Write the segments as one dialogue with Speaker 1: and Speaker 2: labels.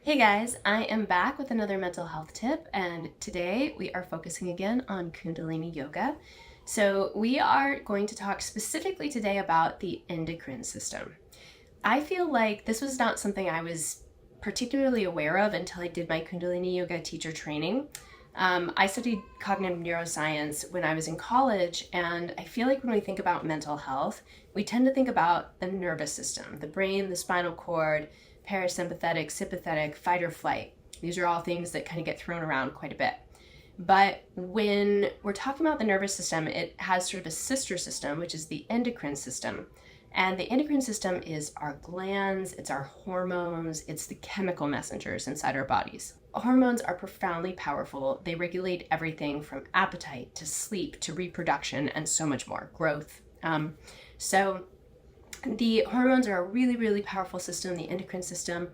Speaker 1: Hey guys, I am back with another mental health tip, and today we are focusing again on Kundalini Yoga. So we are going to talk specifically today about the endocrine system. I feel like this was not something I was particularly aware of until I did my Kundalini Yoga teacher training. I studied cognitive neuroscience when I was in college, and I feel like when we think about mental health, we tend to think about the nervous system, the brain, the spinal cord, parasympathetic, sympathetic, fight or flight. These are all things that kind of get thrown around quite a bit. But when we're talking about the nervous system, it has sort of a sister system, which is the endocrine system. And the endocrine system is our glands, it's our hormones, it's the chemical messengers inside our bodies. Hormones are profoundly powerful. They regulate everything from appetite to sleep to reproduction and so much more, growth. So the hormones are a really, really powerful system, the endocrine system.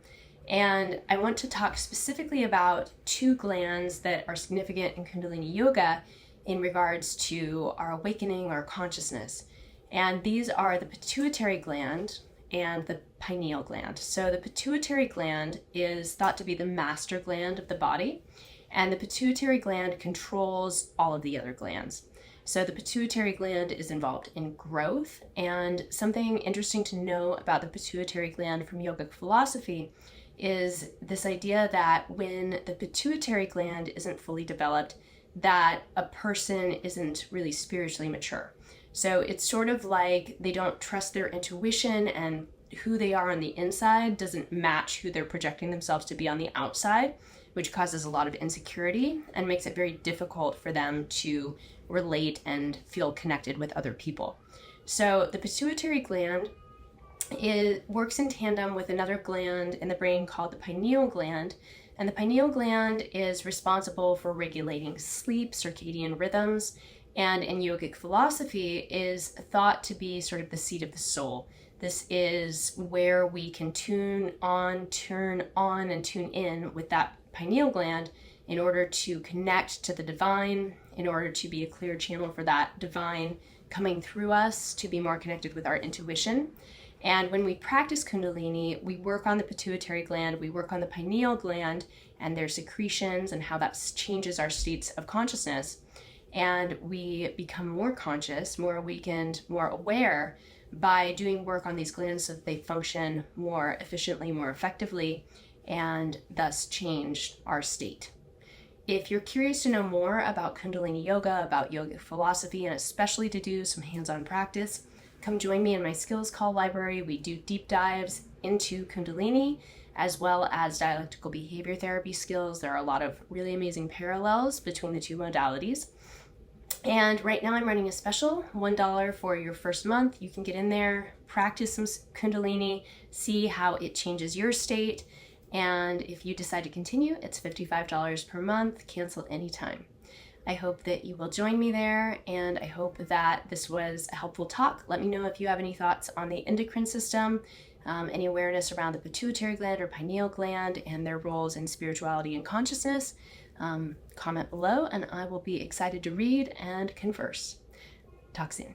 Speaker 1: And I want to talk specifically about two glands that are significant in Kundalini Yoga in regards to our awakening, our consciousness. And these are the pituitary gland and the pineal gland. So the pituitary gland is thought to be the master gland of the body, and the pituitary gland controls all of the other glands. So the pituitary gland is involved in growth, and something interesting to know about the pituitary gland from yogic philosophy is this idea that when the pituitary gland isn't fully developed, that a person isn't really spiritually mature. So it's sort of like they don't trust their intuition, and who they are on the inside doesn't match who they're projecting themselves to be on the outside, which causes a lot of insecurity and makes it very difficult for them to relate and feel connected with other people. So the pituitary gland works in tandem with another gland in the brain called the pineal gland. And the pineal gland is responsible for regulating sleep, circadian rhythms, and in yogic philosophy is thought to be sort of the seat of the soul. This is where we can turn on, and tune in with that pineal gland in order to connect to the divine, in order to be a clear channel for that divine coming through us, to be more connected with our intuition. And when we practice Kundalini, we work on the pituitary gland, we work on the pineal gland and their secretions and how that changes our states of consciousness. And we become more conscious, more awakened, more aware by doing work on these glands so that they function more efficiently, more effectively, and thus change our state. If you're curious to know more about Kundalini Yoga, about yogic philosophy, and especially to do some hands-on practice, come join me in my skills call library. We do deep dives into Kundalini as well as dialectical behavior therapy skills. There are a lot of really amazing parallels between the two modalities. And right now I'm running a special, $1 for your first month. You can get in there, practice some Kundalini, see how it changes your state. And if you decide to continue, it's $55 per month, cancel anytime. I hope that you will join me there, and I hope that this was a helpful talk. Let me know if you have any thoughts on the endocrine system, any awareness around the pituitary gland or pineal gland and their roles in spirituality and consciousness. Comment below, and I will be excited to read and converse. Talk soon.